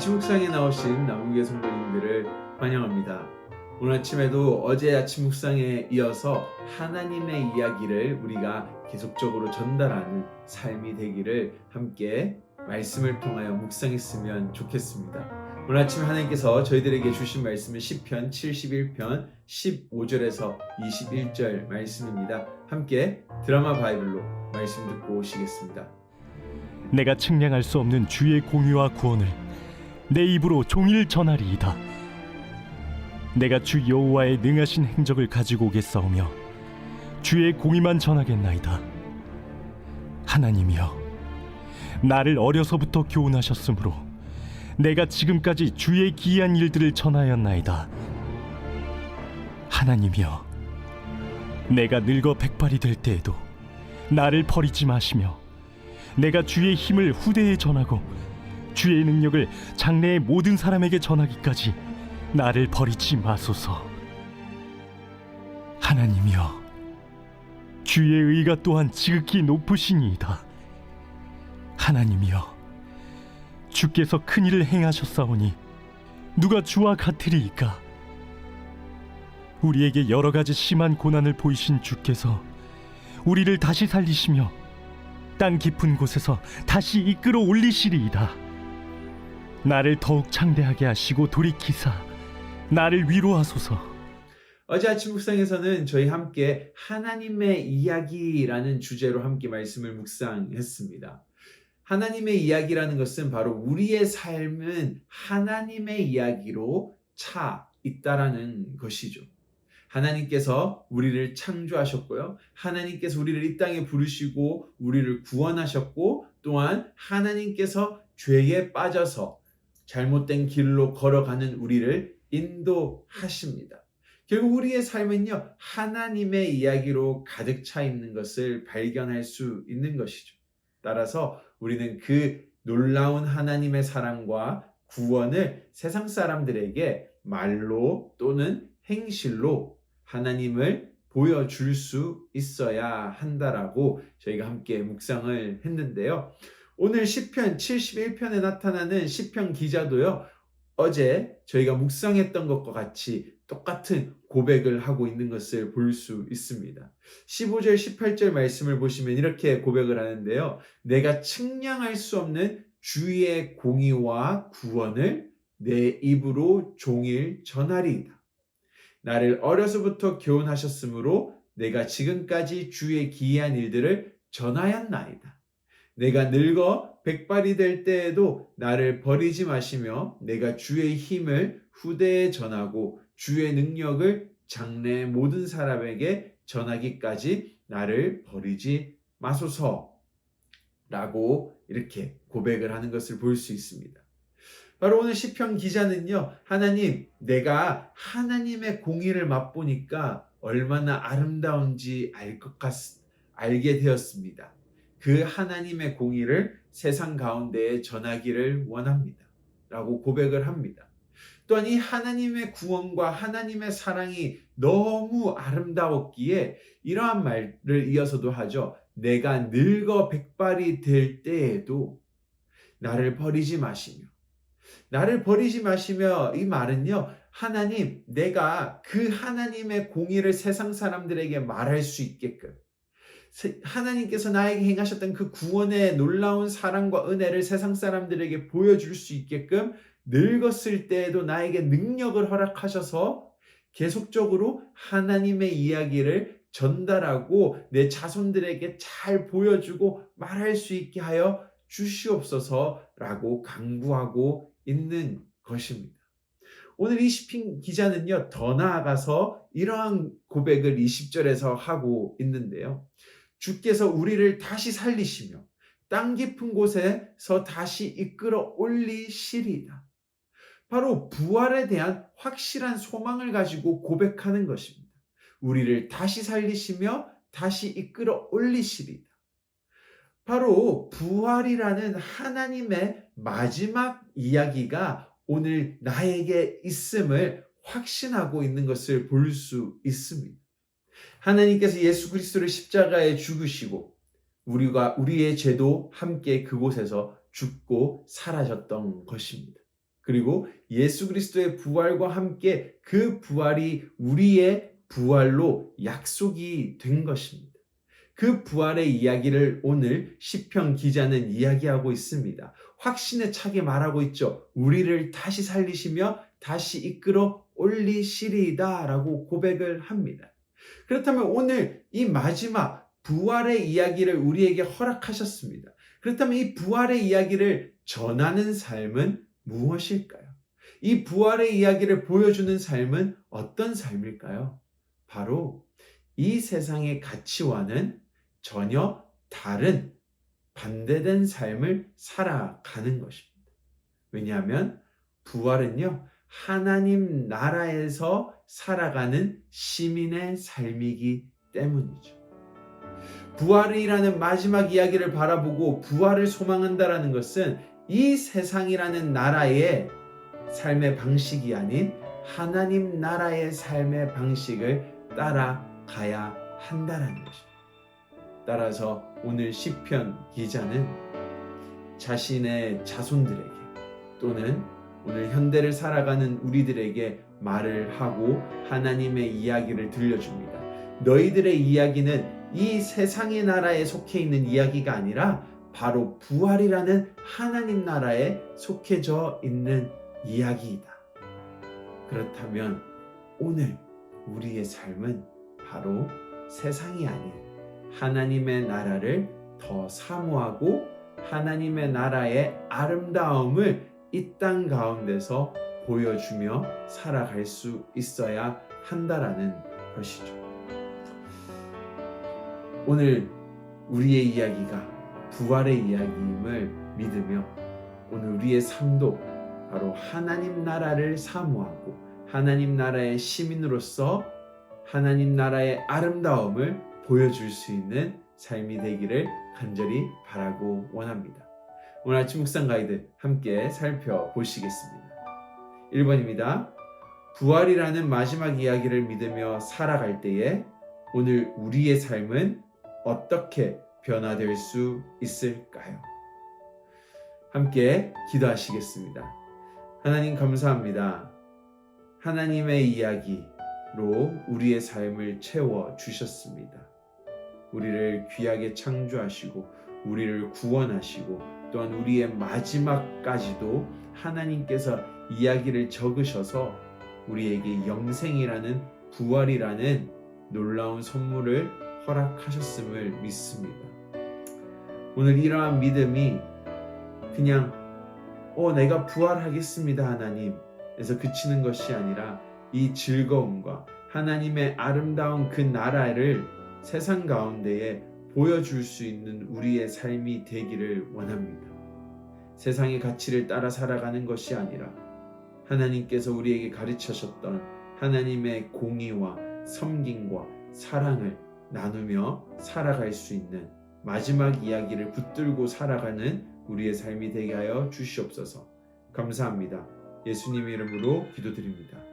아침 묵상에 나오신 남국의 성도님들을 환영합니다. 오늘 아침에도 어제 아침 묵상에 이어서 하나님의 이야기를 우리가 계속적으로 전달하는 삶이 되기를 함께 말씀을 통하여 묵상했으면 좋겠습니다. 오늘 아침 하나님께서 저희들에게 주신 말씀은 시편 71편 15절에서 21절 말씀입니다. 함께 드라마 바이블로 말씀 듣고 오시겠습니다. 내가 측량할 수 없는 주의 공의와 구원을 내 입으로 종일 전하리이다. 내가 주 여호와의 능하신 행적을 가지고 오겠사오며 주의 공의만 전하겠나이다. 하나님이여, 나를 어려서부터 교훈하셨으므로 내가 지금까지 주의 기이한 일들을 전하였나이다. 하나님이여, 내가 늙어 백발이 될 때에도 나를 버리지 마시며 내가 주의 힘을 후대에 전하고 주의 능력을 장래의 모든 사람에게 전하기까지 나를 버리지 마소서. 하나님이여, 주의 의가 또한 지극히 높으시니이다. 하나님이여, 주께서 큰 일을 행하셨사오니 누가 주와 같으리이까? 우리에게 여러 가지 심한 고난을 보이신 주께서 우리를 다시 살리시며 땅 깊은 곳에서 다시 이끌어 올리시리이다. 나를 더욱 창대하게 하시고 돌이키사 나를 위로하소서. 어제 아침 묵상에서는 저희 함께 하나님의 이야기라는 주제로 함께 말씀을 묵상했습니다. 하나님의 이야기라는 것은 바로 우리의 삶은 하나님의 이야기로 차 있다라는 것이죠. 하나님께서 우리를 창조하셨고요. 하나님께서 우리를 이 땅에 부르시고 우리를 구원하셨고, 또한 하나님께서 죄에 빠져서 잘못된 길로 걸어가는 우리를 인도하십니다. 결국 우리의 삶은요, 하나님의 이야기로 가득 차 있는 것을 발견할 수 있는 것이죠. 따라서 우리는 그 놀라운 하나님의 사랑과 구원을 세상 사람들에게 말로 또는 행실로 하나님을 보여줄 수 있어야 한다라고 저희가 함께 묵상을 했는데요. 오늘 시편 71편에 나타나는 시편 기자도요, 어제 저희가 묵상했던 것과 같이 똑같은 고백을 하고 있는 것을 볼 수 있습니다. 15절, 18절 말씀을 보시면 이렇게 고백을 하는데요. 내가 측량할 수 없는 주의 공의와 구원을 내 입으로 종일 전하리이다. 나를 어려서부터 교훈하셨으므로 내가 지금까지 주의 기이한 일들을 전하였나이다. 내가 늙어 백발이 될 때에도 나를 버리지 마시며 내가 주의 힘을 후대에 전하고 주의 능력을 장래 모든 사람에게 전하기까지 나를 버리지 마소서 라고 이렇게 고백을 하는 것을 볼 수 있습니다. 바로 오늘 시편 기자는요, 하나님, 내가 하나님의 공의를 맛보니까 얼마나 아름다운지 알게 되었습니다. 그 하나님의 공의를 세상 가운데에 전하기를 원합니다. 라고 고백을 합니다. 또한 이 하나님의 구원과 하나님의 사랑이 너무 아름다웠기에 이러한 말을 이어서도 하죠. 내가 늙어 백발이 될 때에도 나를 버리지 마시며, 나를 버리지 마시며, 이 말은요, 하나님, 내가 그 하나님의 공의를 세상 사람들에게 말할 수 있게끔, 하나님께서 나에게 행하셨던 그 구원의 놀라운 사랑과 은혜를 세상 사람들에게 보여줄 수 있게끔 늙었을 때에도 나에게 능력을 허락하셔서 계속적으로 하나님의 이야기를 전달하고 내 자손들에게 잘 보여주고 말할 수 있게 하여 주시옵소서라고 간구하고 있는 것입니다. 오늘 이 시편 기자는요, 더 나아가서 이러한 고백을 20절에서 하고 있는데요. 주께서 우리를 다시 살리시며 땅 깊은 곳에서 다시 이끌어 올리시리이다. 바로 부활에 대한 확실한 소망을 가지고 고백하는 것입니다. 우리를 다시 살리시며 다시 이끌어 올리시리이다. 바로 부활이라는 하나님의 마지막 이야기가 오늘 나에게 있음을 확신하고 있는 것을 볼 수 있습니다. 하나님께서 예수 그리스도를 십자가에 죽으시고 우리의 죄도 함께 그곳에서 죽고 사라졌던 것입니다. 그리고 예수 그리스도의 부활과 함께 그 부활이 우리의 부활로 약속이 된 것입니다. 그 부활의 이야기를 오늘 시편 기자는 이야기하고 있습니다. 확신에 차게 말하고 있죠. 우리를 다시 살리시며 다시 이끌어 올리시리이다 라고 고백을 합니다. 그렇다면 오늘 이 마지막 부활의 이야기를 우리에게 허락하셨습니다. 그렇다면 이 부활의 이야기를 전하는 삶은 무엇일까요? 이 부활의 이야기를 보여주는 삶은 어떤 삶일까요? 바로 이 세상의 가치와는 전혀 다른 반대된 삶을 살아가는 것입니다. 왜냐하면 부활은요, 하나님 나라에서 살아가는 시민의 삶이기 때문이죠. 부활이라는 마지막 이야기를 바라보고 부활을 소망한다라는 것은 이 세상이라는 나라의 삶의 방식이 아닌 하나님 나라의 삶의 방식을 따라가야 한다라는 것입니다. 따라서 오늘 시편 기자는 자신의 자손들에게 또는 오늘 현대를 살아가는 우리들에게 말을 하고 하나님의 이야기를 들려줍니다. 너희들의 이야기는 이 세상의 나라에 속해 있는 이야기가 아니라 바로 부활이라는 하나님 나라에 속해져 있는 이야기이다. 그렇다면 오늘 우리의 삶은 바로 세상이 아닌 하나님의 나라를 더 사모하고 하나님의 나라의 아름다움을 이 땅 가운데서 보여주며 살아갈 수 있어야 한다라는 것이죠. 오늘 우리의 이야기가 부활의 이야기임을 믿으며 오늘 우리의 삶도 바로 하나님 나라를 사모하고 하나님 나라의 시민으로서 하나님 나라의 아름다움을 보여줄 수 있는 삶이 되기를 간절히 바라고 원합니다. 오늘 아침 묵상 가이드 함께 살펴보시겠습니다. 1번입니다. 부활이라는 마지막 이야기를 믿으며 살아갈 때에 오늘 우리의 삶은 어떻게 변화될 수 있을까요? 함께 기도하시겠습니다. 하나님 감사합니다. 하나님의 이야기로 우리의 삶을 채워주셨습니다. 우리를 귀하게 창조하시고 우리를 구원하시고 또한 우리의 마지막까지도 하나님께서 이야기를 적으셔서 우리에게 영생이라는 부활이라는 놀라운 선물을 허락하셨음을 믿습니다. 오늘 이러한 믿음이 그냥 내가 부활하겠습니다 하나님 에서 그치는 것이 아니라 이 즐거움과 하나님의 아름다운 그 나라를 세상 가운데에 보여줄 수 있는 우리의 삶이 되기를 원합니다. 세상의 가치를 따라 살아가는 것이 아니라 하나님께서 우리에게 가르치셨던 하나님의 공의와 섬김과 사랑을 나누며 살아갈 수 있는 마지막 이야기를 붙들고 살아가는 우리의 삶이 되게 하여 주시옵소서. 감사합니다. 예수님의 이름으로 기도드립니다.